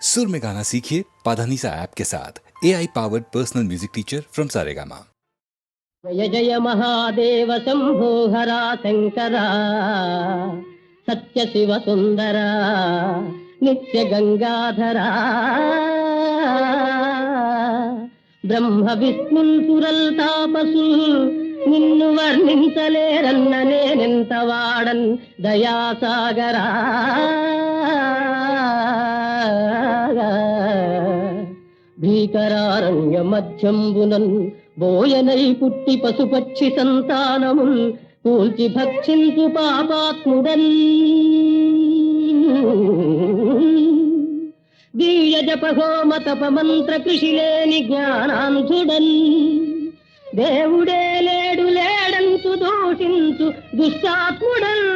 सुर में गाना सीखिए पाधानीसा ऐप के साथ AI powered personal music teacher from Saregama. जय जय महादेव शंभो हरा शंकरा सत्य शिव सुंदरा नित्य गंगाधरा ब्रह्म विष्णुल सुरल तापसुल నిన్ను వర్ణించలేరన్న నేనెంత వాడన్ దయాసాగరా భీకరారణ్య మధ్యంబునన్ బోయనై పుట్టి పశుపక్షి సంతానముల్ కూల్చి భక్షించు పాపాత్ముడన్ దివ్య జప హోమ తప మంత్ర కృషి లేని జ్ఞానాంధుడన్ దేవుడే లేడు లేడంతు దూషించు దుష్టాత్ముడన్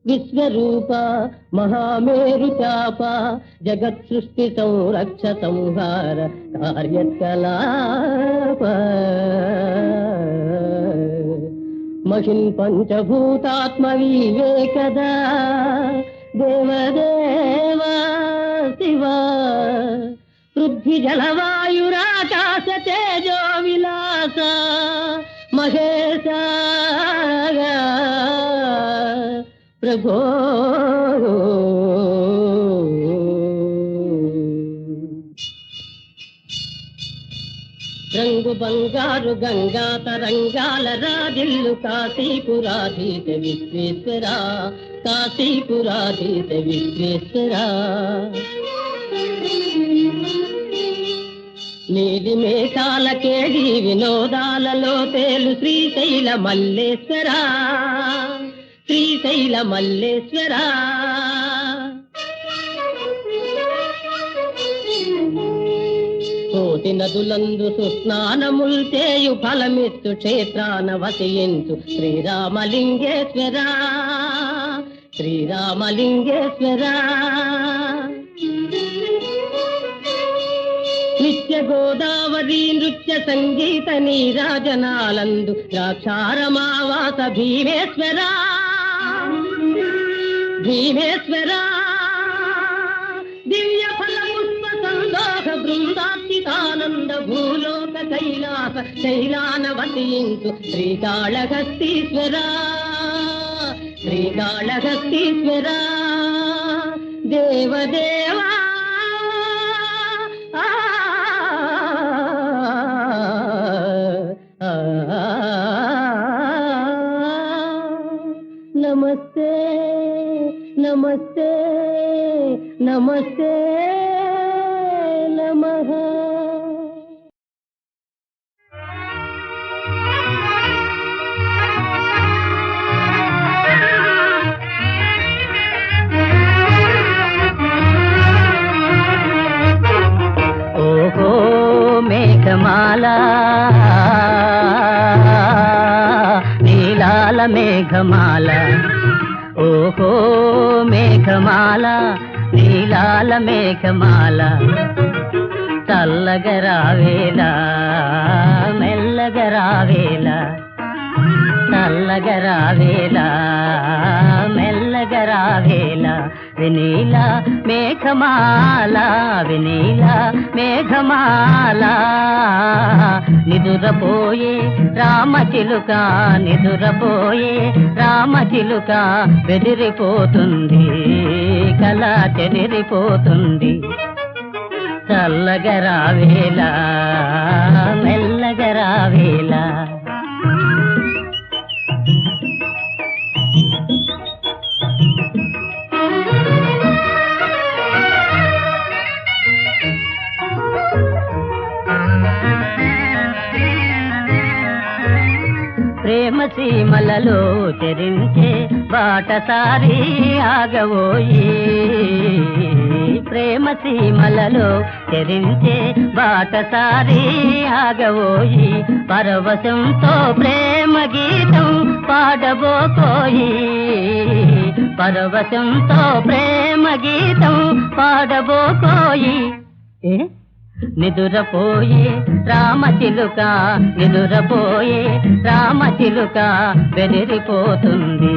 విశ్వరూప మహామేరు చాప జగత్ సృష్టి సంరక్ష సంహార కార్యకలాప మహిన్ పంచభూతాత్మ వివేకదా దేవదేవా శివ పృథ్వీ జలవాయురాకాశ తేజో విలాస మహేశ ప్రభో రంగు బంగారు గంగా తరంగాల రాజిల్లు కాశీపురాధీశ విశ్వేశ్వర కాశీపురాధీశ విశ్వేశ్వర నీలి మేఘాల కేడి వినోదాలలో తేలు శ్రీశైల మల్లేశ్వర శ్రీశైల మల్లేశ్వర కోటి నదులందు సుస్నానముల్ చేయు ఫలమిత్తు క్షేత్రాన వసించు శ్రీరామలింగేశ్వర శ్రీరామలింగేశ్వర నిత్య గోదావరి నృత్య సంగీత నీరాజనాలందు ద్రాక్షారమావాస భీమేశ్వర భీమేశ్వర దివ్య ఫల పుష్ప సందోహ బృందార్చితానంద భూలోక కైలాస శైలాన వసించు శ్రీకాళహస్తీశ్వర శ్రీకాళహస్తీశ్వర దేవదేవా నమస్తే నమస్తే నమస్తే నమః. ఓహో మేఘమాల నీలాల మేఘమాల ఓహో మేఘమాల నీలాల మేఘమాల చల్లగరావేలా మెల్లగరావేలా చల్లగరావేలా మెల్లగరావేలా వినీల మేఘమాల వినీల మేఘమాల నిదురపోయే రామచిలుక నిదురపోయే రామచిలుక బెదిరిపోతుంది కల చెదిరిపోతుంది చల్లగరావేలా మెల్లగరావేలా ప్రేమ సీమలలో చెరించే బాటసారి ఆగవోయి ప్రేమ సీమలలో చెరించే బాటసారి ఆగవోయి పరవశంతో ప్రేమ గీతం పాడబోకోయి పరవశంతో ప్రేమ గీతం పాడబోకోయి నిదురపోయే రామచిలుక నిదురపోయే రామచిలుక బెదిరిపోతుంది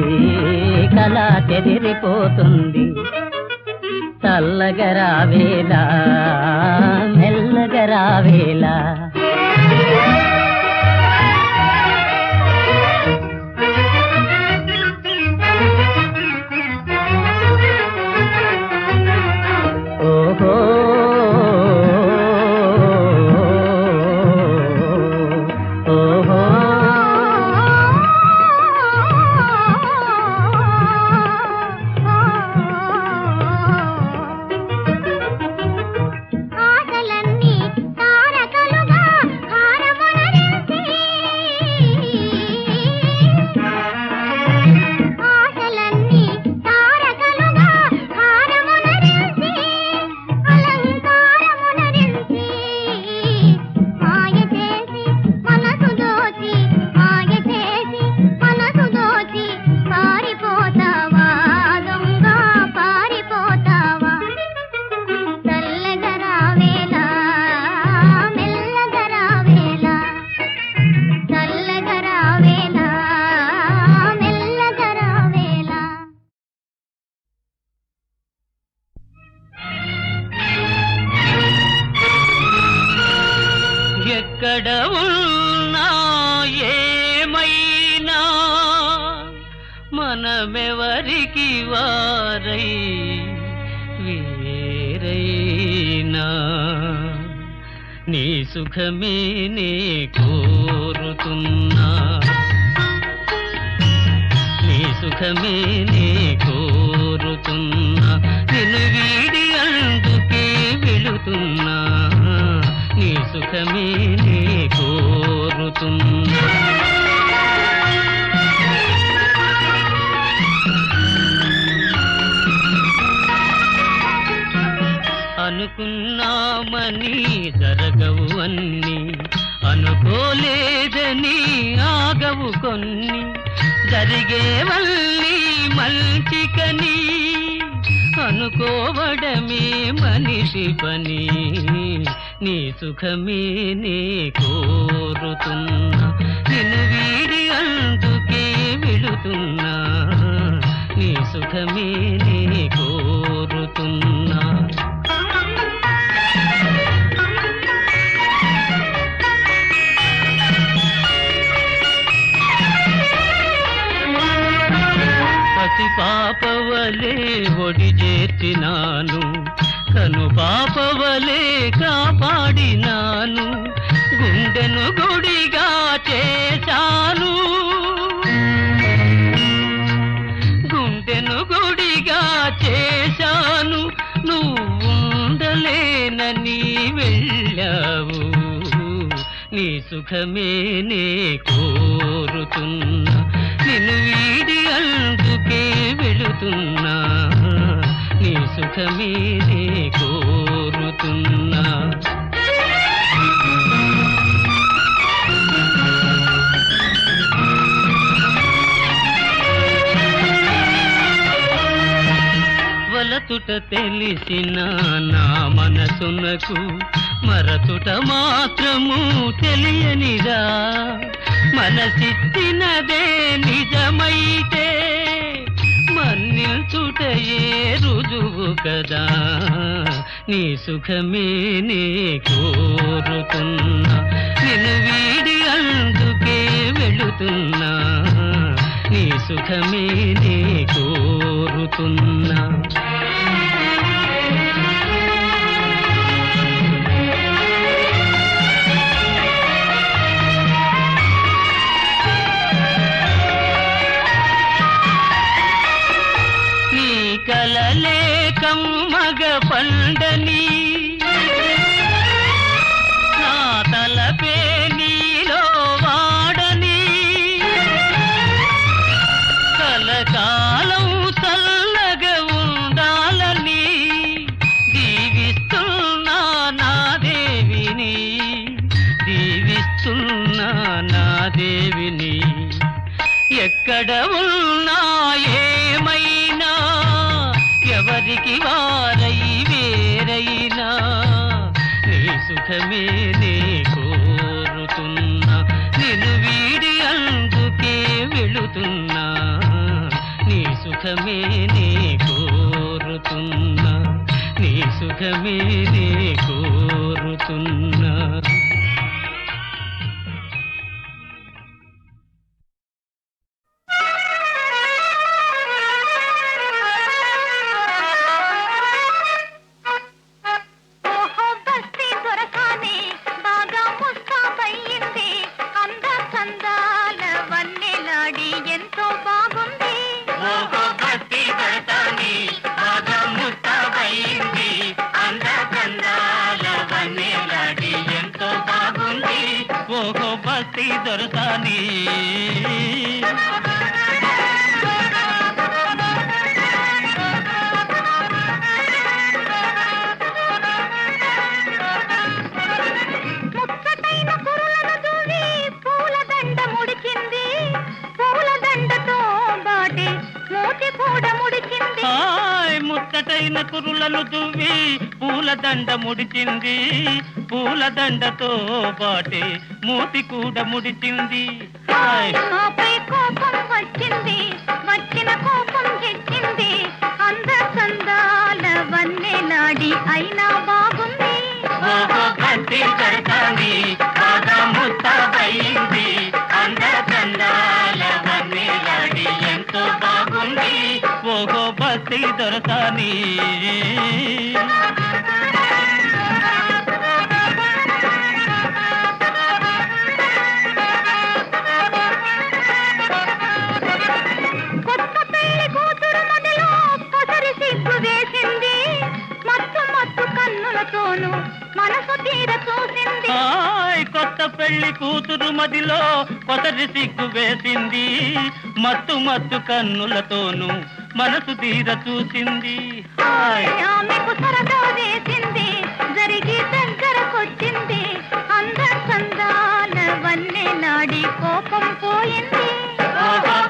అలా చెదిరిపోతుంది. చల్లగరావేలా మెల్లగరావేలా ఓహో ఓహో ఆశలన్నీ తారకలుగా హారమునరించి ఆశలన్నీ తారకలుగా హారమునరించి అలంకారమునరించి మాయ చేసి మనసు దోచి మాయ చేసి మనసు దోచి పారిపోతావా దొంగ పారిపోతావా చల్లగరావేలా మెల్లగరావేలా చల్లగరావేలా మెల్లగరావేలా ఎక్కడ ఉన్నా ఏమైనా మనమెవరికి వారై వేరైనా నీ సుఖమే నే కోరుతున్నా నీ సుఖమే నే కోరుతున్నా నిన్ను వీడి అందుకే వెళుతున్నా నీ సుఖమే నే కోరుతున్నా అనుకున్నామని జరగవు అన్ని అనుకోలేదని ఆగవు కొన్ని జరిగేవల్లి మంచికని అనుకోవడమే మనిషి పని నీ సుఖమే నే కోరుతున్నా నిన్ను వీడి అందుకే వెళుతున్నా నీ సుఖమే నే కోరుతున్నా పసి పాపవలే ఒడి చేర్చినాను కను పాపవలే కాపాడినాను గుండెను గుడిగా చేశాను గుండెను గుడిగా చేశాను నువ్వుండలేనని వెళ్ళావు నీ సుఖమే నే కోరుతున్నా నిన్ను వీడి అందుకే వెళుతున్నా నీ సుఖమే నే కోరుతున్నా వలతుట తెలిసిన నా మనసునకు మరతుట మాత్రము తెలియనిదా మనసిచ్చినదే నిజమైతే మన్నిల్చుటయే రుజువు కదా నీ సుఖమే నే కోరుతున్నా నిన్ను వీడి అందుకే వెళుతున్నా నీ సుఖమే నే కోరుతున్నా నీ కలలే కమ్మగ పండని నా తలపే నీలో వాడని కలకాలం చల్లగా ఉండాలని దీవిస్తున్నా నా దేవిని దీవిస్తున్నా నా దేవిని ఎక్కడ ఉన్నా ఏమైనా ఎవరికి వారై వేరైనా నీ సుఖమే నే కోరుతున్నా నిన్ను వీడి అందుకే వెళుతున్నా నీ సుఖ సుఖమే నే కోరుతున్నా, నీ సుఖమే నే కోరుతున్నా. ఓహో బస్తీ దొరసాని ముచ్చటైన కురులను దూవి పూలదండ ముడిచింది, పూలదండతో బాటే మూతి కూడా ముడిచింది. ముచ్చటైన కురులను దువ్వి పూలదండ ముడిచింది, పూలదండతో పాటే మూతి కూడా ముడిచింది. నాపై కోపం వచ్చింది, వచ్చిన కోపం తెచ్చింది, అంద సందాల వన్నె నాడి అయినా బాగుంది. ఓహో బస్తీ దొరసాని బాగా ముస్తాబయింది, అంద చందాల వన్నెలాడి ఎంతో బాగుంది. ఓహో బస్తీ దొరసాని కొత్త పెళ్లి కూతురు మదిలో పొసరి సిగ్గు వేసింది, మత్తు మత్తు కన్నులతోనూ మనసు తీర చూసింది. కొత్త పెళ్లి కూతురు మదిలో కొసరి సిగ్గు వేసింది, మత్తు మత్తు కన్నులతోనూ మనసు తీర చూసింది. ఆమెకు సరదా వేసింది, జరిగి దగ్గరకొచ్చింది, అంద సందాల వన్నె నాడి కోపం పోయింది.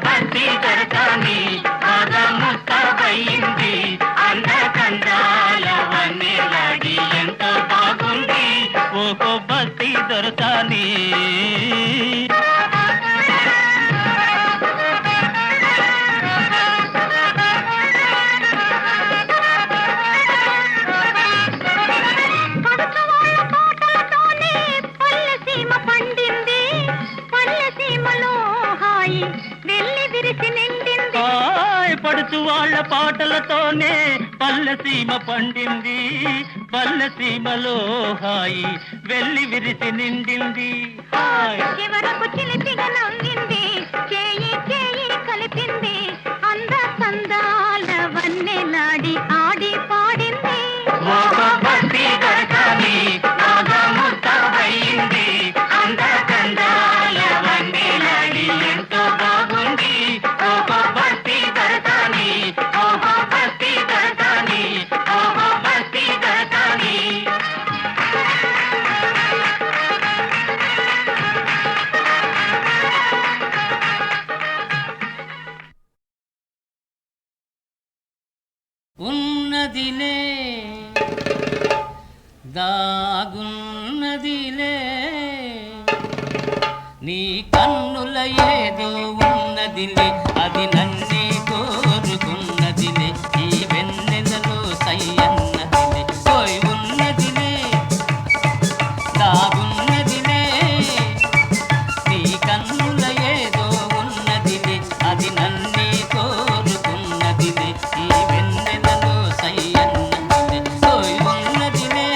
బస్తీ దొరసాని బాగా ముస్తాబయింది, అంద కందాల వన్నెలాడి ఎంతో బాగుంది. ఓహో బస్తీ దొరసాని పడుచువాళ్ళ తోటలతోనే పల్లె సీమ పండింది, పల్లె సీమలో హాయి వెళ్ళి విరిసి నిండింది. పడుచు వాళ్ళ పాటలతోనే పల్లె సీమ పండింది, పల్లె సీమలో హాయి వెళ్ళి విరిసి నిండింది. చివరకు చిలిపిగా నవ్వింది, చేయి చేయి కలిపింది, అంద సందాల వన్నె నాడి ఆడి పాడింది. బస్తీ దొరసాని బాగా ముస్తాబయింది, అంద కందాల వన్నెలాడి ఎంతో బాగుంది. ఓహో బస్తీ దొరసాని, ఓహో బస్తీ దొరసాని, ఓహో బస్తీ దొరసాని. ఉన్నదిలే దాగున్నదిలే నీ కన్నుల ఏదో ఉన్నదిలే, అది నన్నే కోరుకున్నదిలే, ఈ వెన్నెలలో సయ్యన్నదిలే. ఓయ్ ఉన్నదిలే దాగున్నదిలే నీ కన్నుల ఏదో ఉన్నదిలే, అది నన్నే కోరుకున్నదిలే, ఈ వెన్నెలలో సయ్యన్నదిలే. ఓయ్ ఉన్నదిలే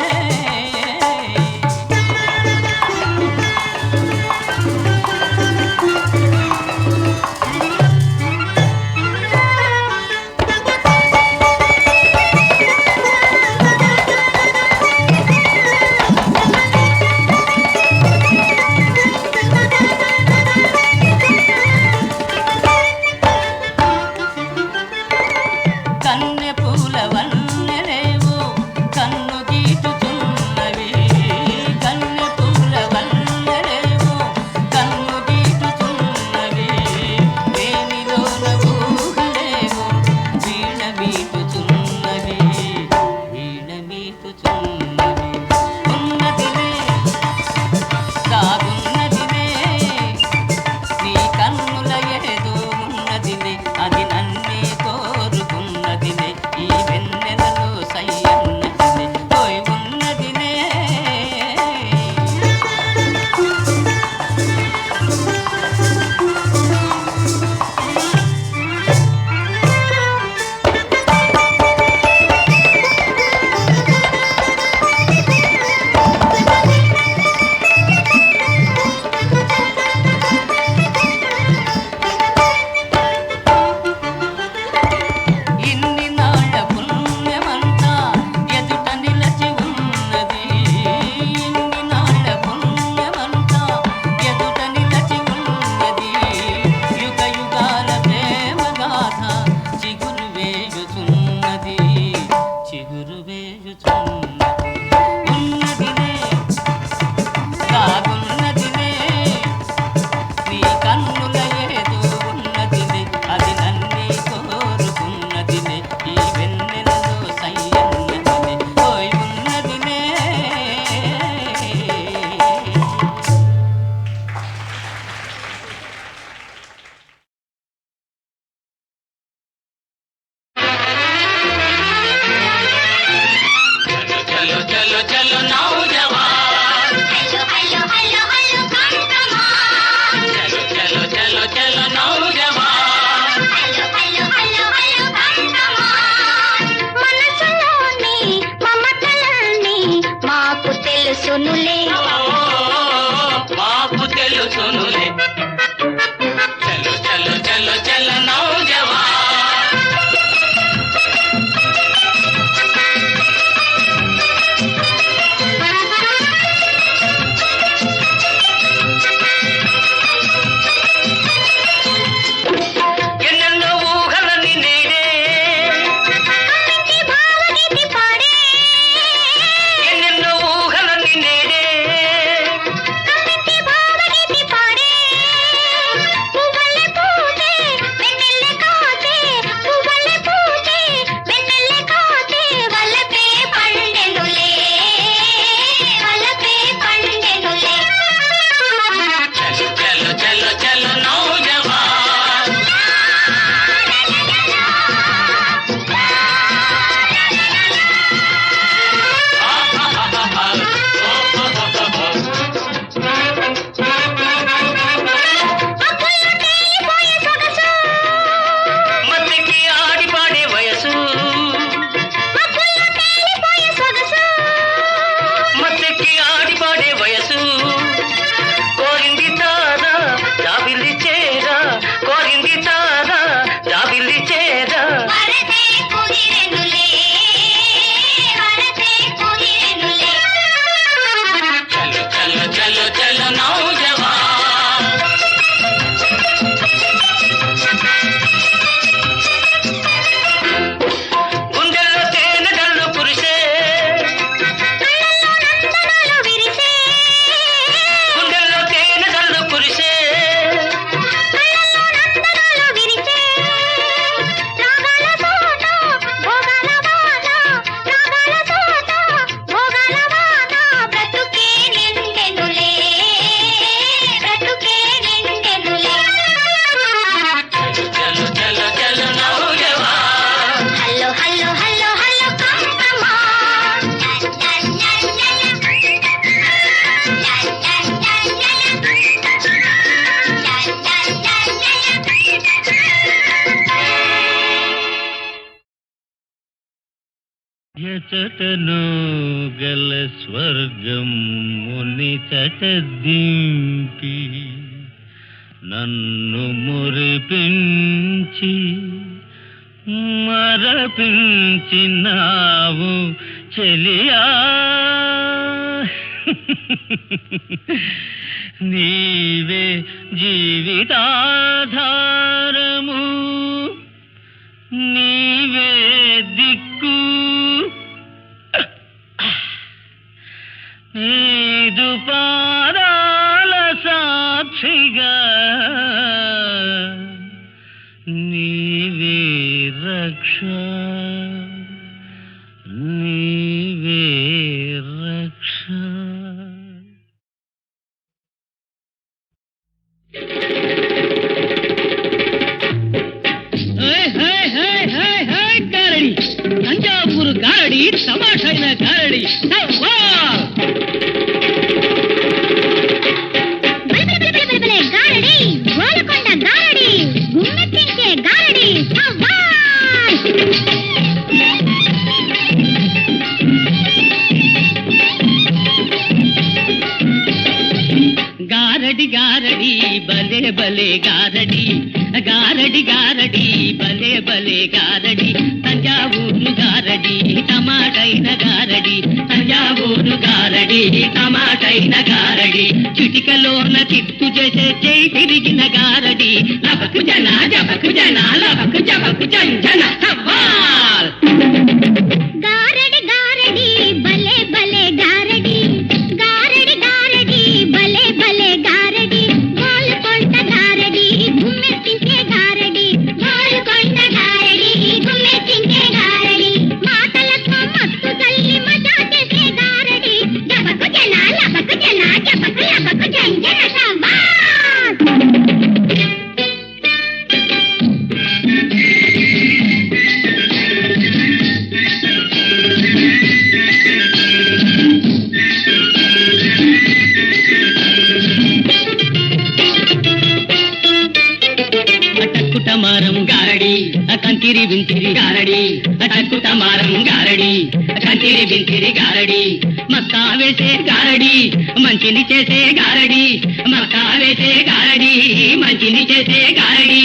ఎచటను గల స్వర్గం మునిచట దింపి నన్ను మురిపించి మరపించినావు చెలియా నీవే జీవితాధారము నీవే దిక్కు నీదు పాదాల సాక్షిగా నీవే రక్ష నీవే రక్ష. గారడి తంజావూరు గారడి తమాషైన గారడి గారడి గోలకొండ గారడి గుమ్మెత్తించే గారడి గారడి గారడి బలే బలే గారడి గారడి గారడి బలే బలే గారడి తంజావూరు గారడి టమాటైన గారడి తంజావూరు గారడి టమాటైన గారడి చిటికలోన చిత్తు చేసే చేయి తిరిగిన గారడి లబకు జన జబకు జన లబకు జబకు జన సవాల్. గారడి గారడి బలే బలే గారడి గారడి గారడి బలే బలే గారడి గోలకొండ గారడి గుమ్మెత్తించే గారడి గోలకొండ గారడి గుమ్మెత్తించే గారడి మాటలకు మత్తు తల్లి మజా చేసే గారడి జబకు జన లబకు జన జబకు లబకు జన సవాల్. టమారం గారడి కంతిరి వింతిరి గారడి టక్కు టమారం గారడి కంతిరి వింతిరి గారడి మక్కా వేసే గారడి మంచిని చేసే గారడి మక్కా వేసే గారడి మంచిని చేసే గారడి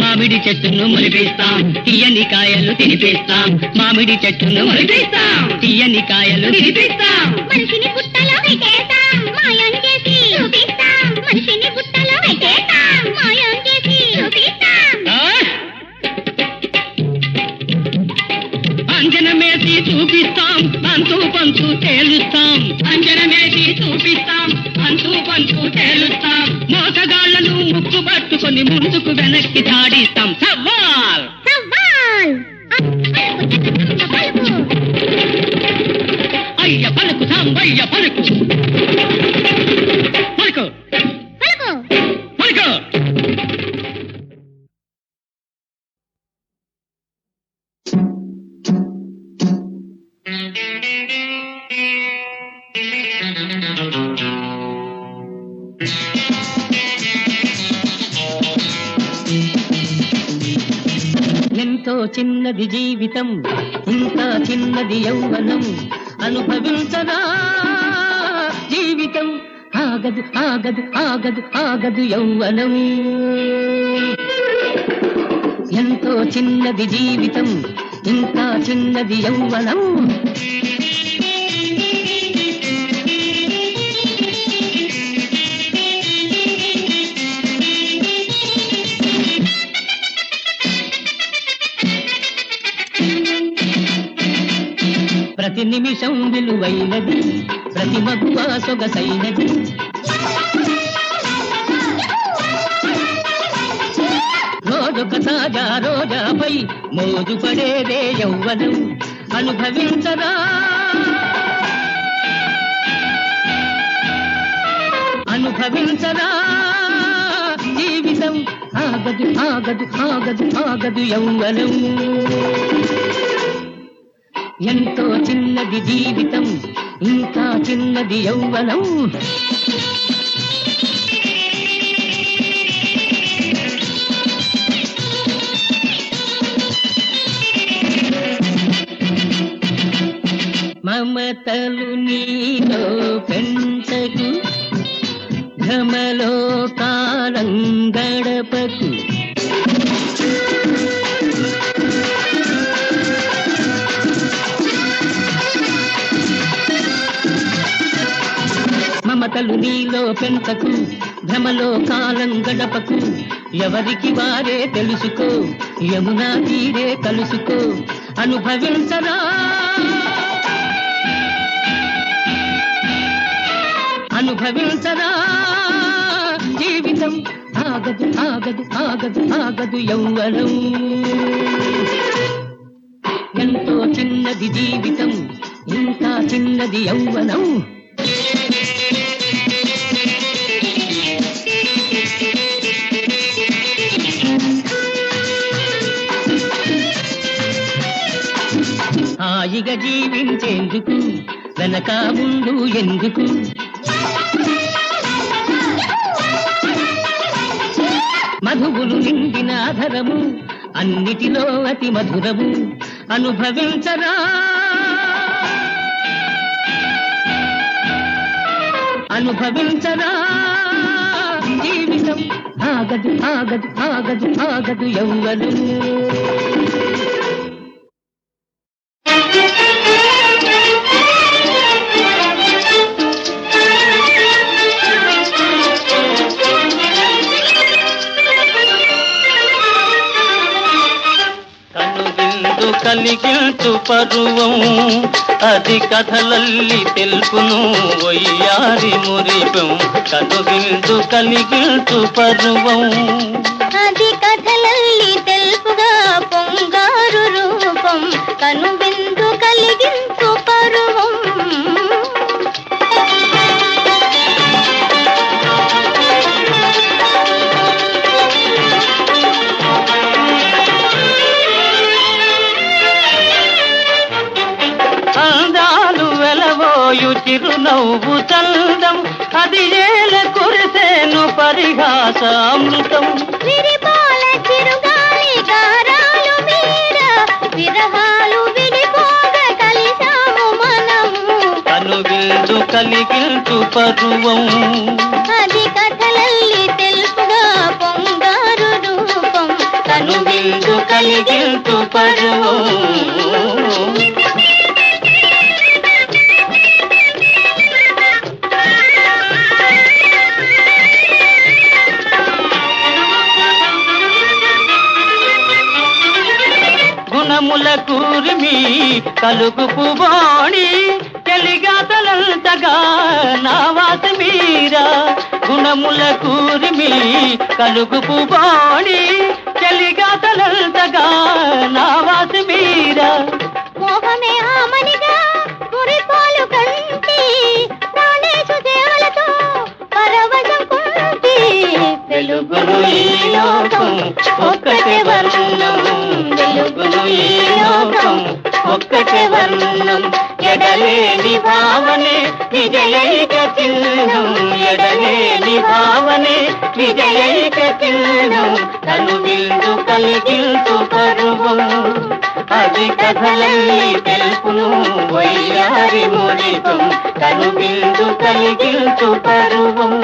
మామిడి చెట్టును మొలిపిస్తాం తీయని కాయలు తినిపిస్తాం మామిడి చెట్టును మొలిపిస్తాం తీయని కాయలు తినిపిస్తాం మనిషిని బుట్టలో పెట్టేస్తాం మాయం చేసి చూపిస్తాం మనిషిని బుట్టలో పెట్టేస్తాం మాయం చేసి చూపిస్తాం అంజనమేసి చూపిస్తాం అంతు పంతు తేలుస్తాం అంజనమేసి చూపిస్తాం అంతు పంతు తేలుస్తాం మోసగాళ్లను ముక్కు పట్టుకొని ముందుకు వెనక్కి దాడిస్తాం సవాల్ సవాల్ పలుకు అయ్య పలుకు సాంబయ్య పలుకు పలుకు పలుకు పలుకు. ఎంతో చిన్నది జీవితం ఇంకా చిన్నది యౌవనం అనుభవించరా జీవితం ఆగదు ఆగదు ఆగదు ఆగదు యౌవనం ఎంతో చిన్నది జీవితం ఇంకా చిన్నది యౌవనం ప్రతి నిమిషం విలువైనది ప్రతి మగువ సొగసైనది రోజొక తాజా రోజాపై మోజు పడేదే యౌవనం అనుభవించరా అనుభవించరా జీవితం ఆగదు ఆగదు ఆగదు ఆగదు యౌవనం ఎంతో చిన్నది జీవితం ఇంకా చిన్నది యౌవనం మమతలు నీలో పెంచకు భ్రమలో కాలం గడపకు మమతలు నీలో పెంచకు భ్రమలో కాలం గడపకు ఎవరికి వారే తెలుసుకో యమునా తీరే కలుసుకో అనుభవించరా అనుభవించరా జీవితం ఆగదు ఆగదు ఆగదు ఆగదు యౌవనం ఎంతో చిన్నది జీవితం ఇంకా చిన్నది యౌవనం హాయిగా జీవించేందుకు వెనక ముందు ఎందుకు మధువులు నిండిన ఆధరము అన్నిటిలో అతి మధురము అనుభవించరా అనుభవించరా జీవితం ఆగదు ఆగదు ఆగదు ఆగదు యౌవనం కలిగించు పరువం అది కథలల్లి తెలుపును వయ్యారి మురిపం కనుగించు కలిగించు పరువం అది కథలల్లి తెలుపుగా పొంగారు రూపం కనువిందు కలిగించు పరువం చిరునవ్వు చందం అది ఏల కురిసేను పరిహాసామృతం విరిపాల చిరుగాలి గారాలు మీర విరహాలు విడిపోగ కలిసాము మనము కనువిందు కలిగించు పరువం అది కథలల్లి తెలుపుగా పొంగారు రూపం కనువిందు కలిగించు పరువం గుణముల కూర్మి కలుగు పువాణి చెలిగాతలంతగా నావాస మీరా గుణముల కూర్మి కలుగు పువాణి చెలిగాతలంతగా నావాస మీరా మోహమే ఆమనిగా మురిపాలు కంటి ప్రాణేశు దేవలతో పరవశం కుంటి వెలుగును ఈ లోకం ఒక్కటే వర్ణం వెలుగును ఈ లోకం ఒక్కటే వర్ణం ఎడలేని భావనే విజయైక చిహ్నం ఎడలేని భావనే విజయైక చిహ్నం కనువిందు కలిగించు పరువం అది కథలల్లి తెలుపును వయ్యారి మురిపం కనువిందు కలిగించు పరువం